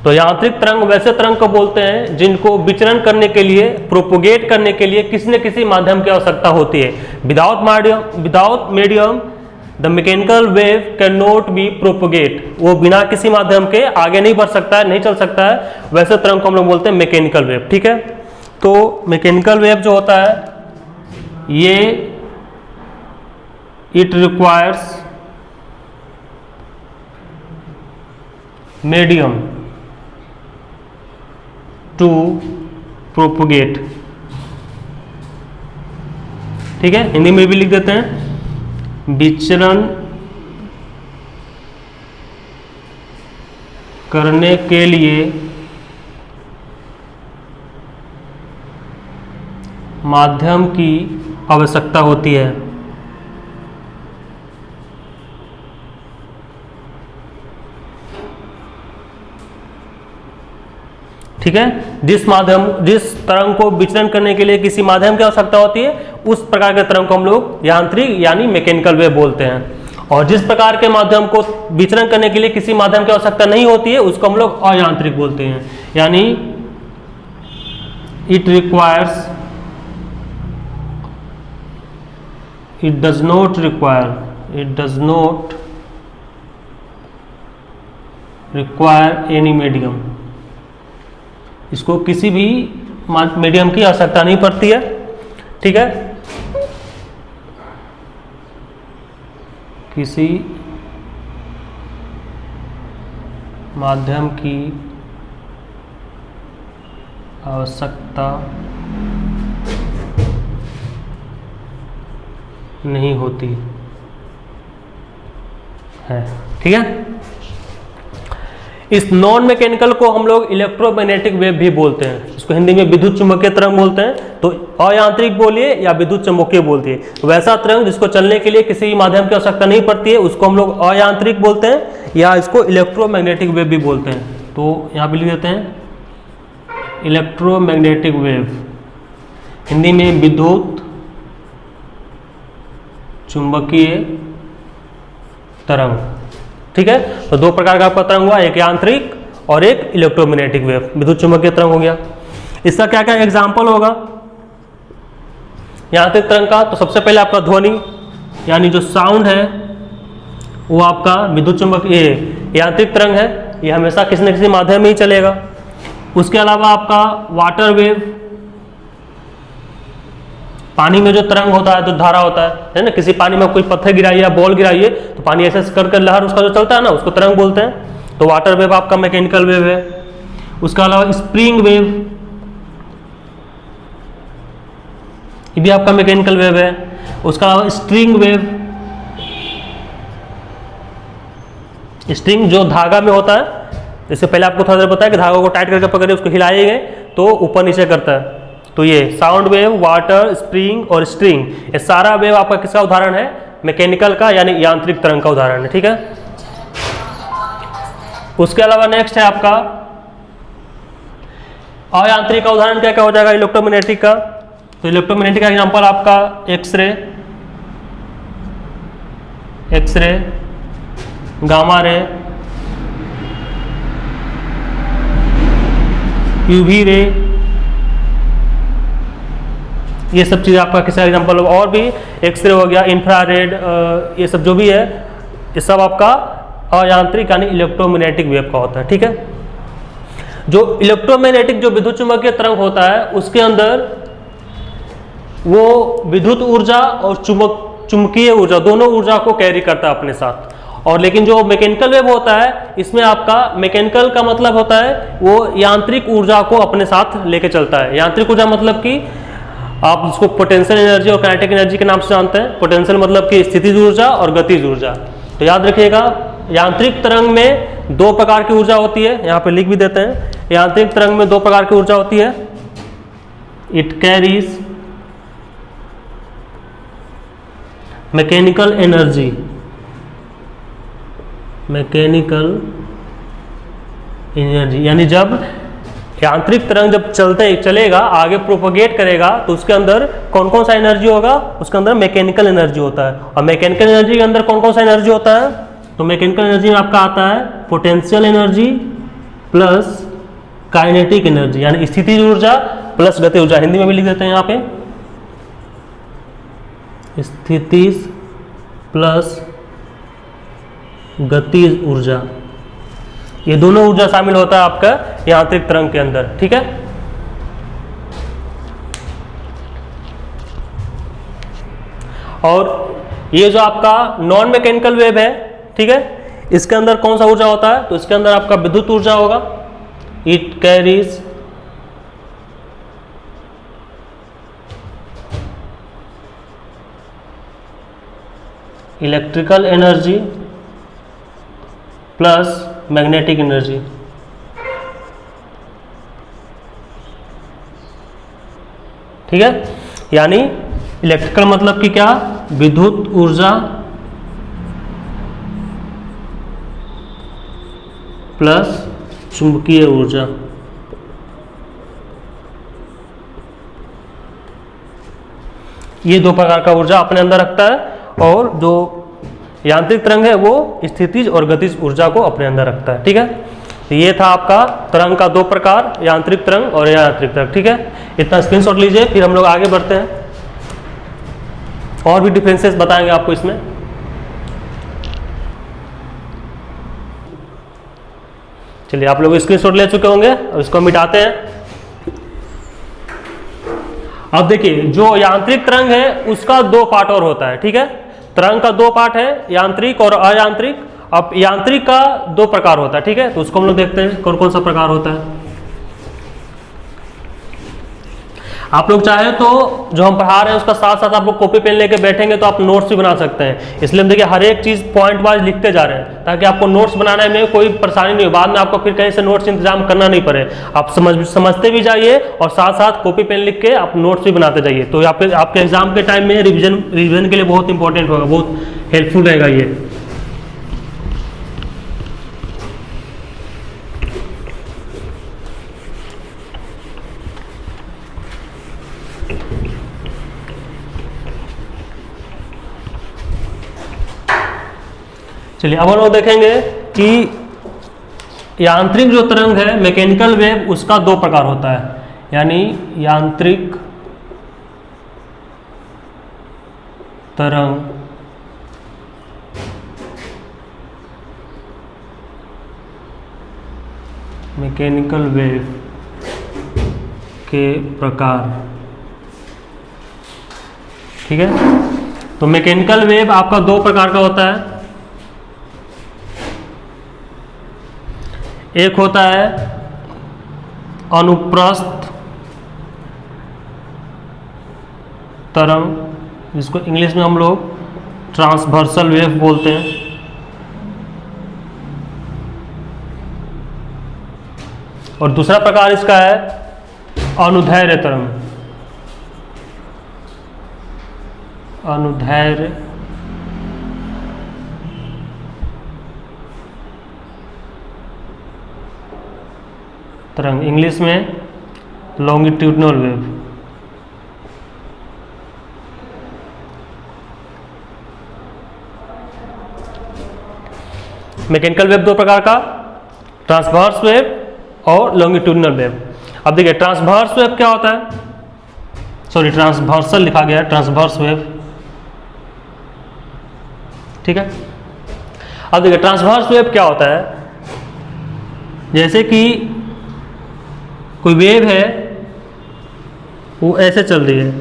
तो यांत्रिक तरंग वैसे तरंग को बोलते हैं जिनको विचरण करने के लिए, प्रोपोगेट करने के लिए किसी न किसी माध्यम की आवश्यकता होती है। Without medium the mechanical wave can not be propagate. वो बिना किसी माध्यम के आगे नहीं बढ़ सकता है, नहीं चल सकता है, वैसे तरंग को हम लोग बोलते हैं मैकेनिकल वेव। ठीक है, तो मैकेनिकल वेव जो होता है ये it requires medium to propagate. ठीक है, हिंदी में भी लिख देते हैं, विचरण करने के लिए माध्यम की आवश्यकता होती है। ठीक है, जिस तरंग को विचलन करने के लिए किसी माध्यम की आवश्यकता होती है, उस प्रकार के तरंग को हम लोग यांत्रिक यानी मैकेनिकल वेव बोलते हैं। और जिस प्रकार के माध्यम को विचलन करने के लिए किसी माध्यम की आवश्यकता नहीं होती है, उसको हम लोग अयांत्रिक बोलते हैं। यानी it does not require any medium, इसको किसी भी मीडियम की आवश्यकता नहीं पड़ती है। ठीक है, किसी माध्यम की आवश्यकता नहीं होती है। ठीक है, इस नॉन मैकेनिकल को हम लोग इलेक्ट्रोमैग्नेटिक वेव भी बोलते हैं। इसको हिंदी में विद्युत चुम्बकीय तरंग बोलते हैं। तो अयांत्रिक बोलिए या विद्युत चुम्बकीय बोलिए, वैसा तरंग जिसको चलने के लिए किसी माध्यम की आवश्यकता नहीं पड़ती है, उसको हम लोग अयांत्रिक बोलते हैं या इसको इलेक्ट्रोमैग्नेटिक वेव भी बोलते हैं। तो यहाँ पे लिख देते हैं इलेक्ट्रोमैग्नेटिक वेव, हिंदी में विद्युत चुंबकीय तरंग। ठीक है, तो दो प्रकार का आपका तरंग हुआ, एक यांत्रिक और एक इलेक्ट्रोमैग्नेटिक वेव, विद्युत चुंबकीय तरंग हो गया। इसका क्या क्या एग्जाम्पल होगा यांत्रिक तरंग का? तो सबसे पहले आपका ध्वनि यानी जो साउंड है वो आपका विद्युत चुंबकीय यांत्रिक तरंग है, ये हमेशा किसी न किसी माध्यम में ही चलेगा। उसके अलावा आपका वाटर वेव, पानी में जो तरंग होता है, जो धारा होता है ना, किसी पानी में कोई पत्थर गिराइए या बॉल गिराइए तो पानी ऐसे कर लहर उसका जो चलता है ना, उसको तरंग बोलते हैं। तो वाटर वेव आपका मैकेनिकल वेव है। उसके अलावा स्प्रिंग वेव, ये भी आपका मैकेनिकल वेव है। उसके अलावा स्ट्रिंग वेव, स्ट्रिंग जो धागा में होता है, जैसे पहले आपको थोड़ा देर बताया कि धागा को टाइट करके पकड़े उसको हिलाएंगे तो ऊपर नीचे करता है। तो ये साउंड वेव, वाटर, स्प्रिंग और स्ट्रिंग, ये सारा वेव आपका किसका उदाहरण है? मैकेनिकल का यानी यांत्रिक तरंग का उदाहरण है। ठीक है, उसके अलावा नेक्स्ट है आपका अयांत्रिक का उदाहरण क्या क्या हो जाएगा इलेक्ट्रोमैग्नेटिक का? तो इलेक्ट्रोमैग्नेटिक का एग्जांपल आपका x ray, gamma ray, UV ray, ये सब चीज़ आपका किसी एग्जांपल। और भी एक्सरे हो गया, इंफ्रारेड, ये सब जो भी है, ये सब आपका अयांत्रिक यानी इलेक्ट्रोमैग्नेटिक वेव का होता है। ठीक है, जो इलेक्ट्रोमैग्नेटिक जो विद्युत चुम्बकीय तरंग होता है उसके अंदर वो विद्युत ऊर्जा और चुंबकीय ऊर्जा दोनों ऊर्जा को कैरी करता है अपने साथ। और लेकिन जो मैकेनिकल वेव होता है इसमें आपका मैकेनिकल का मतलब होता है वो यांत्रिक ऊर्जा को अपने साथ लेके चलता है। यांत्रिक ऊर्जा मतलब कि आप इसको पोटेंशियल एनर्जी और काइनेटिक एनर्जी के नाम से जानते हैं। पोटेंशियल मतलब कि स्थितिज ऊर्जा और गतिज ऊर्जा। तो याद रखिएगा, यांत्रिक तरंग में दो प्रकार की ऊर्जा होती है, यहाँ पे लिख भी देते हैं। यांत्रिक तरंग में दो प्रकार की ऊर्जा होती है, इट कैरीज मैकेनिकल एनर्जी, यानी जब यांत्रिक तरंग जब चलेगा आगे प्रोपोगेट करेगा तो उसके अंदर कौन कौन सा एनर्जी होगा? उसके अंदर मैकेनिकल एनर्जी होता है। और मैकेनिकल एनर्जी के अंदर कौन कौन सा एनर्जी होता है? तो मैकेनिकल एनर्जी में आपका आता है potential energy plus kinetic energy, यानी स्थितिज ऊर्जा प्लस गतिज ऊर्जा। हिंदी में भी लिख देते हैं यहाँ पे, स्थितिज प्लस गतिज ऊर्जा, ये दोनों ऊर्जा शामिल होता है आपका यांत्रिक तरंग के अंदर। ठीक है, और ये जो आपका नॉन मैकेनिकल वेव है, ठीक है, इसके अंदर कौन सा ऊर्जा होता है? तो इसके अंदर आपका विद्युत ऊर्जा होगा, it carries electrical energy plus magnetic energy. ठीक है, यानी इलेक्ट्रिकल मतलब कि क्या, विद्युत ऊर्जा प्लस चुंबकीय ऊर्जा। ये दो प्रकार का ऊर्जा अपने अंदर रखता है, और जो यांत्रिक तरंग है वो स्थितिज और गतिज ऊर्जा को अपने अंदर रखता है। ठीक है, तो ये था आपका तरंग का दो प्रकार, यांत्रिक तरंग और यांत्रिक तरंग। ठीक है, इतना स्क्रीनशॉट लीजिए, फिर हम लोग आगे बढ़ते हैं और भी डिफरेंसेस बताएंगे आपको इसमें। चलिए, आप लोग स्क्रीनशॉट ले चुके होंगे, अब इसको मिटाते हैं। अब देखिए, जो यांत्रिक तरंग है उसका दो पार्ट और होता है। ठीक है, तरंग का दो पार्ट है, यांत्रिक और अयांत्रिक। अब यांत्रिक का दो प्रकार होता है। ठीक है, तो उसको हम लोग देखते हैं कौन कौन सा प्रकार होता है। आप लोग चाहे तो जो हम पढ़ा रहे हैं उसका साथ साथ आप लोग कॉपी पेन लेके बैठेंगे तो आप नोट्स भी बना सकते हैं। इसलिए हम देखिए हर एक चीज पॉइंट वाइज लिखते जा रहे हैं, ताकि आपको नोट्स बनाने में कोई परेशानी नहीं हो, बाद में आपको फिर कहीं से नोट्स इंतजाम करना नहीं पड़े। आप समझते भी जाइए और साथ साथ कॉपी पेन लिख के आप नोट्स भी बनाते जाइए, तो आपके एग्जाम के टाइम में रिविजन के लिए बहुत इंपॉर्टेंट होगा, बहुत हेल्पफुल रहेगा ये। चलिए, अब हम लोग देखेंगे कि यांत्रिक जो तरंग है, मैकेनिकल वेव, उसका दो प्रकार होता है। यानी यांत्रिक तरंग मैकेनिकल वेव के प्रकार। ठीक है, तो मैकेनिकल वेव आपका दो प्रकार का होता है। एक होता है अनुप्रस्थ तरंग, जिसको इंग्लिश में हम लोग ट्रांसवर्सल वेव बोलते हैं। और दूसरा प्रकार इसका है अनुदैर्ध्य तरंग। अनुदैर्ध्य तरंग, इंग्लिश में लॉन्गिट्यूडनल वेव। मैकेनिकल वेव दो प्रकार का, ट्रांसवर्स वेव और लॉन्गिट्यूडनल वेव। अब देखिए, ट्रांसवर्स वेव क्या होता है, सॉरी ट्रांसवर्सल लिखा गया है, ट्रांसवर्स वेव। ठीक है, अब देखिए ट्रांसवर्स वेव क्या होता है। जैसे कि कोई वेव है, वो ऐसे चल रही है।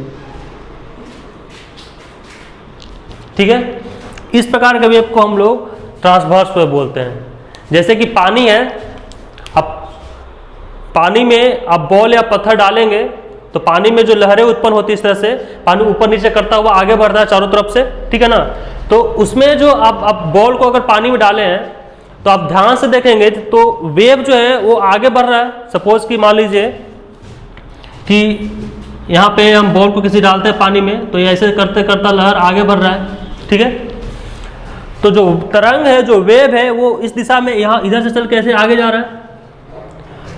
ठीक है, इस प्रकार के वेव को हम लोग ट्रांसवर्स वेव बोलते हैं। जैसे कि पानी है, अब पानी में आप बॉल या पत्थर डालेंगे तो पानी में जो लहरें उत्पन्न होती है, इस तरह से पानी ऊपर नीचे करता हुआ आगे बढ़ता है चारों तरफ से। ठीक है ना, तो उसमें जो आप बॉल को अगर पानी में डाले हैं तो आप ध्यान से देखेंगे तो वेव जो है वो आगे बढ़ रहा है। सपोज कि मान लीजिए कि यहाँ पे हम बॉल को किसी डालते हैं पानी में, तो ये ऐसे करते करता लहर आगे बढ़ रहा है। ठीक है, तो जो तरंग है, जो वेव है, वो इस दिशा में यहाँ इधर से चल के ऐसे आगे जा रहा है।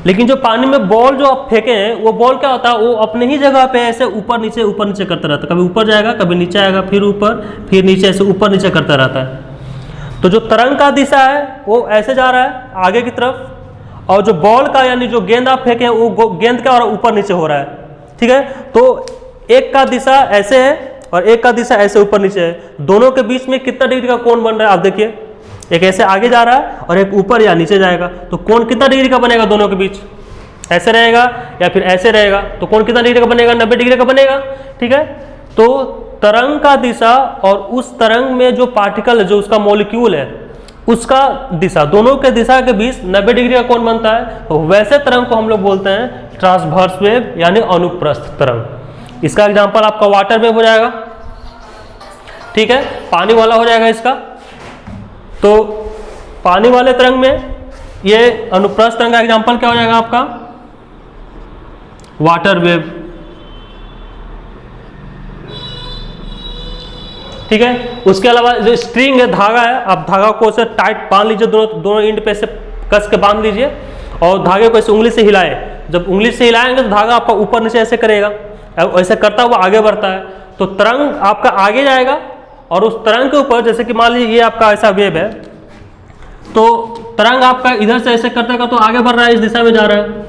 लेकिन जो पानी में बॉल जो आप फेंके हैं, वो बॉल क्या होता है, वो अपने ही जगह पे ऐसे ऊपर नीचे करता रहता है। कभी ऊपर जाएगा, कभी नीचे आएगा, फिर ऊपर, फिर नीचे, ऐसे ऊपर नीचे करता रहता है। तो जो तरंग का दिशा है वो ऐसे जा रहा है आगे की तरफ, और जो बॉल का यानी जो गेंद आप फेंके वो गेंद का और ऊपर नीचे हो रहा है। ठीक है, तो एक का दिशा ऐसे है और एक का दिशा ऐसे ऊपर नीचे है। दोनों के बीच में कितना डिग्री का कोण बन रहा है आप देखिए, एक ऐसे आगे जा रहा है और एक ऊपर या नीचे जाएगा। तो कोण कितना डिग्री का बनेगा दोनों के बीच, ऐसे रहेगा या फिर ऐसे रहेगा, तो कोण कितना डिग्री का बनेगा, 90 डिग्री का बनेगा। ठीक है, तो तरंग का दिशा और उस तरंग में जो पार्टिकल है, जो उसका मॉलिक्यूल है, उसका दिशा, दोनों के दिशा के बीच 90 डिग्री का कोण बनता है। तो वैसे तरंग को हम लोग बोलते हैं ट्रांसवर्स वेव यानी अनुप्रस्थ तरंग। इसका एग्जांपल आपका वाटर वेव हो जाएगा। ठीक है, पानी वाला हो जाएगा इसका। तो पानी वाले तरंग में ये अनुप्रस्थ तरंग का एग्जांपल क्या हो जाएगा आपका, वाटर वेव, ठीक है। उसके अलावा जो स्ट्रिंग है, धागा है, आप धागा को से टाइट बांध लीजिए, दोनों एंड पे से कस के बांध लीजिए और धागे को ऐसे उंगली से हिलाएं। जब उंगली से हिलाएंगे तो धागा आपका ऊपर नीचे ऐसे करेगा, ऐसे करता हुआ आगे बढ़ता है, तो तरंग आपका आगे जाएगा और उस तरंग के ऊपर, जैसे कि मान लीजिए ये आपका ऐसा वेव है, तो तरंग आपका इधर से ऐसे करते करते तो आगे बढ़ रहा है, इस दिशा में जा रहा है,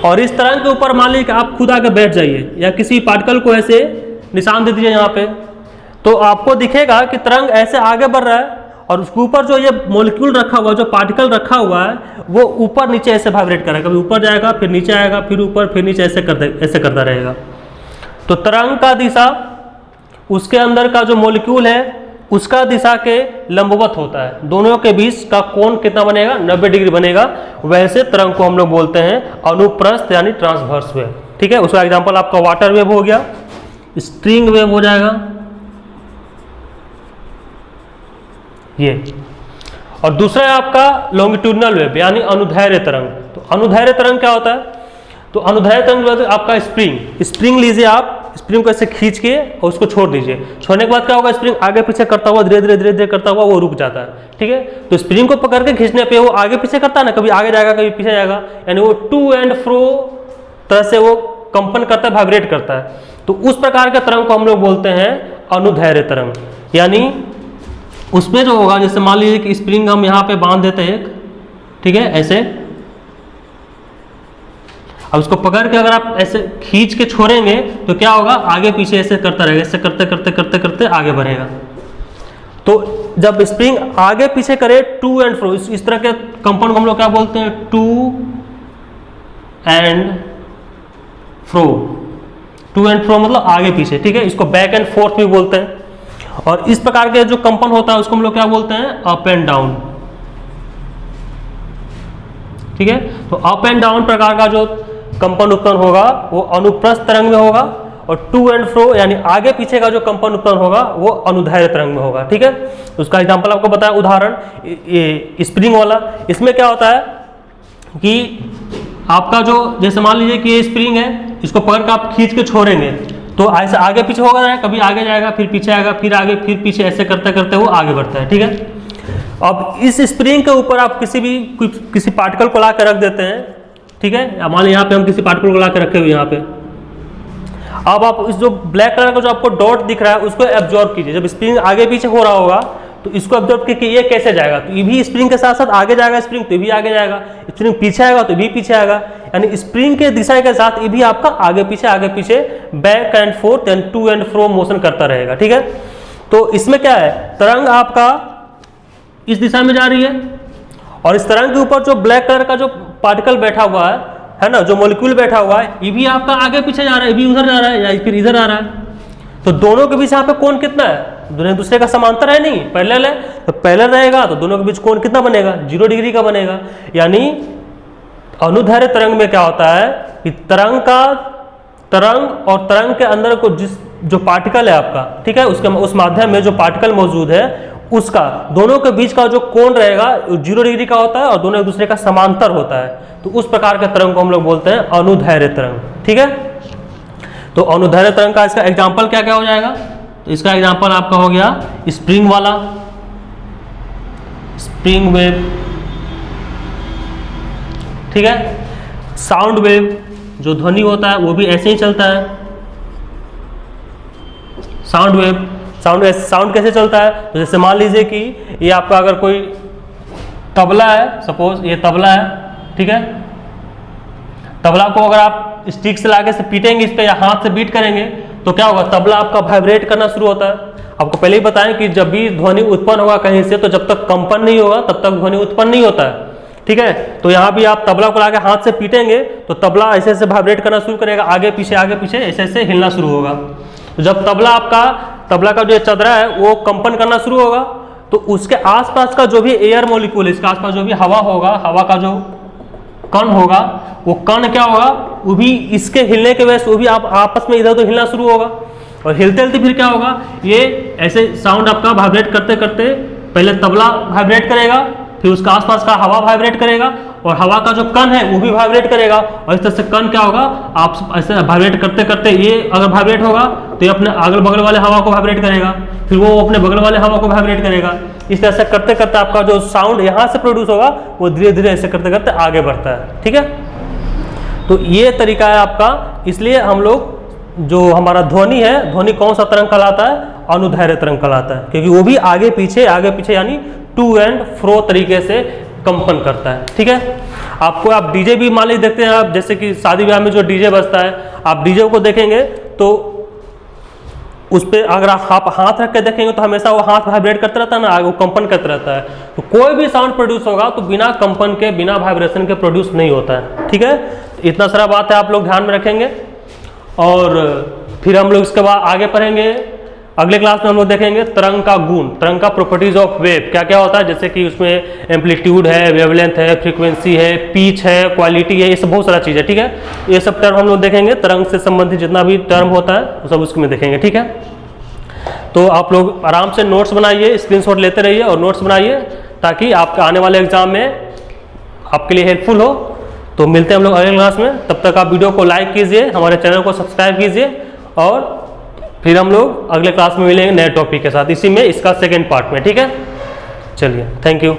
और इस तरंग के ऊपर मान लीजिए कि आप खुद आके बैठ जाइए या किसी पार्टिकल को ऐसे निशान दे दीजिए यहाँ पे, तो आपको दिखेगा कि तरंग ऐसे आगे बढ़ रहा है और उसके ऊपर जो ये मॉलिक्यूल रखा हुआ, जो पार्टिकल रखा हुआ है, वो ऊपर नीचे ऐसे वाइब्रेट करेगा, कभी ऊपर जाएगा फिर नीचे आएगा, फिर ऊपर फिर नीचे, ऐसे करता रहेगा। तो तरंग का दिशा उसके अंदर का जो मॉलिक्यूल है उसका दिशा के लंबवत होता है, दोनों के बीच का कोण कितना बनेगा, 90 डिग्री बनेगा। वैसे तरंग को हम लोग बोलते हैं अनुप्रस्थ यानी ट्रांसवर्स वेव, ठीक है। उसका एग्जांपल आपका वाटर वेव हो गया, स्ट्रिंग वेव हो जाएगा ये, और दूसरा है आपका लॉन्गिट्यूडनल वेव यानी अनुदैर्ध्य तरंग। तो अनुदैर्ध्य तरंग क्या होता है, तो अनुदैर्ध्य तरंग आपका स्प्रिंग लीजिए, आप स्प्रिंग को ऐसे खींच के और उसको छोड़ दीजिए, छोड़ने के बाद क्या होगा, स्प्रिंग आगे पीछे करता हुआ धीरे धीरे करता हुआ वो रुक जाता है, ठीक है। तो स्प्रिंग को पकड़ के खींचने पे वो आगे पीछे करता है ना, कभी आगे जाएगा कभी पीछे जाएगा, यानी वो टू एंड फ्रो तरह से वो कंपन करता है, वाइब्रेट करता है। तो उस प्रकार के तरंग को हम लोग बोलते हैं अनुदैर्ध्य तरंग। यानी उसमें जो होगा, जैसे मान लीजिए कि स्प्रिंग हम यहाँ पे बांध देते हैं एक, ठीक है, ऐसे, अब उसको पकड़ के अगर आप ऐसे खींच के छोड़ेंगे तो क्या होगा, आगे पीछे ऐसे करता रहेगा, ऐसे करते करते करते करते आगे बढ़ेगा। तो जब स्प्रिंग आगे पीछे करे टू एंड फ्रो, इस तरह के कंपाउंड को हम लोग क्या बोलते हैं, to and fro. To and fro मतलब आगे पीछे, ठीक है। इसको बैक एंड फोर्थ भी बोलते हैं। और इस प्रकार के जो कंपन होता है उसको हम लोग क्या बोलते हैं, अप एंड डाउन, ठीक है। तो अप एंड डाउन प्रकार का जो कंपन उत्पन्न होगा वो अनुप्रस्थ तरंग में होगा, और टू एंड फ्रो यानी आगे पीछे का जो कंपन उत्पन्न होगा वो अनुदैर्ध्य तरंग में होगा, ठीक है। उसका एग्जांपल आपको बताया, उदाहरण ये स्प्रिंग वाला। इसमें क्या होता है कि आपका जो, जैसे मान लीजिए कि ये स्प्रिंग है, इसको पकड़ कर आप खींच के छोड़ेंगे तो ऐसे आगे पीछे होगा, कभी आगे जाएगा फिर पीछे आएगा, फिर आगे फिर पीछे, ऐसे करते करते वो आगे बढ़ता है, ठीक है। अब इस स्प्रिंग के ऊपर आप किसी पार्टिकल को ला कर रख देते हैं, ठीक है। मान लीजिए यहाँ पे हम किसी पार्टिकल को ला कर रखे हुए यहाँ पे, अब आप इस जो ब्लैक कलर का जो आपको डॉट दिख रहा है उसको एब्जॉर्ब कीजिए। जब स्प्रिंग आगे पीछे हो रहा होगा तो इसको एब्जॉर्ब कीजिए, ये कैसे जाएगा, तो ये भी स्प्रिंग के साथ साथ आगे जाएगा, स्प्रिंग तो ये भी आगे जाएगा, स्प्रिंग पीछे आएगा तो भी पीछे आएगा, यानी स्प्रिंग के दिशा के साथ ये भी आपका आगे पीछे back and forth and to and fro motion करता रहेगा, ठीक है। तो इसमें क्या है, तरंग आपका इस दिशा में जा रही है और इस तरंग के ऊपर जो ब्लैक कलर का जो पार्टिकल बैठा हुआ है ना, जो मॉलिक्यूल बैठा हुआ है, ये भी आपका आगे पीछे जा रहा है, ये भी उधर जा रहा है या फिर इधर आ रहा है। तो दोनों के बीच यहाँ पे कोण कितना है, दोनों दूसरे का समांतर है, नहीं पैरेलल है, तो पैरेलल रहेगा तो दोनों के बीच कोण कितना बनेगा, 0 डिग्री का बनेगा। यानी अनुदैर्ध्य तरंग में क्या होता है कि तरंग और तरंग के अंदर को जो पार्टिकल है आपका, ठीक है, उसके उस माध्यम में जो पार्टिकल मौजूद है उसका दोनों के बीच का जो कोण रहेगा 0 डिग्री का होता है और दोनों एक दूसरे का समांतर होता है। तो उस प्रकार के तरंग को हम लोग बोलते हैं अनुदैर्ध्य तरंग, ठीक है। तो अनुदैर्ध्य तरंग का इसका एग्जाम्पल क्या क्या हो जाएगा, तो इसका एग्जाम्पल आपका हो गया स्प्रिंग वाला, स्प्रिंग वेव, ठीक है। साउंड वेव, जो ध्वनि होता है वो भी ऐसे ही चलता है। साउंड वेव, साउंड कैसे चलता है, तो जैसे मान लीजिए कि ये आपका अगर कोई तबला है, सपोज ये तबला है, ठीक है। तबला को अगर आप स्टिक से लाके से पीटेंगे इस पे या हाथ से बीट करेंगे तो क्या होगा, तबला आपका वाइब्रेट करना शुरू होता है। आपको पहले ही बताएं कि जब भी ध्वनि उत्पन्न होगा कहीं से, तो जब तक कंपन नहीं होगा तब तक ध्वनि उत्पन्न नहीं होता है, ठीक है। तो यहाँ भी आप तबला को लाके हाथ से पीटेंगे तो तबला ऐसे ऐसे वाइब्रेट करना शुरू करेगा, आगे पीछे ऐसे ऐसे हिलना शुरू होगा। तो जब तबला का जो चदरा है वो कंपन करना शुरू होगा तो उसके आसपास का जो भी एयर मॉलिक्यूल है, इसके आसपास जो भी हवा होगा, हवा का जो कण होगा, वो कण क्या होगा, वो भी इसके हिलने के वजह से वो भी आप आपस में इधर उधर हिलना शुरू होगा। और हिलते हिलते फिर क्या होगा, ये ऐसे साउंड आपका वाइब्रेट करते करते पहले तबला वाइब्रेट करेगा, फिर उसका आसपास का हवा वाइब्रेट करेगा, और हवा का जो कण है वो भी वाइब्रेट करेगा, और इस तरह से कण क्या होगा, आप ऐसे वाइब्रेट करते करते ये अगर वाइब्रेट होगा तो ये अपने अगल बगल वाले हवा को वाइब्रेट करेगा, फिर वो अपने बगल वाले हवा को वाइब्रेट करेगा। इस तरह से करते करते आपका जो साउंड यहाँ से प्रोड्यूस होगा वो धीरे धीरे ऐसे करते करते आगे बढ़ता है। ठीक है, तो ये तरीका है आपका। इसलिए हम लोग जो हमारा ध्वनि है, ध्वनि कौन सा तरंग कहलाता है, अनुदैर्घ्य तरंग कहलाता है, क्योंकि वो भी आगे पीछे यानी टू एंड फ्रो तरीके से कंपन करता है। ठीक है, आपको आप डीजे भी मान लीजिए देखते हैं आप, जैसे कि शादी ब्याह में जो डीजे बजता है, आप डीजे को देखेंगे तो उस पर अगर आप हाथ रख के देखेंगे तो हमेशा वो हाथ वाइब्रेट करता रहता है ना, वो कंपन करता रहता है। तो कोई भी साउंड प्रोड्यूस होगा तो बिना कंपन के, बिना वाइब्रेशन के प्रोड्यूस नहीं होता है। ठीक है, इतना सारा बात है, आप लोग ध्यान में रखेंगे। और फिर हम लोग इसके बाद आगे पढ़ेंगे, अगले क्लास में हम लोग देखेंगे तरंग का गुण, तरंग का प्रॉपर्टीज ऑफ वेव क्या क्या होता है, जैसे कि उसमें एम्पलीट्यूड है, वेवलेंथ है, फ्रीक्वेंसी है, पिच है, क्वालिटी है, ये सब बहुत सारा चीज़ है। ठीक है, ये सब टर्म हम लोग देखेंगे, तरंग से संबंधित जितना भी टर्म होता है वो सब उसमें देखेंगे। ठीक है, तो आप लोग आराम से नोट्स बनाइए, स्क्रीनशॉट लेते रहिए और नोट्स बनाइए, ताकि आपके आने वाले एग्जाम में आपके लिए हेल्पफुल हो। तो मिलते हैं हम लोग अगले क्लास में, तब तक आप वीडियो को लाइक कीजिए, हमारे चैनल को सब्सक्राइब कीजिए, और फिर हम लोग अगले क्लास में मिलेंगे नए टॉपिक के साथ, इसी में इसका सेकेंड पार्ट में। ठीक है, चलिए, थैंक यू।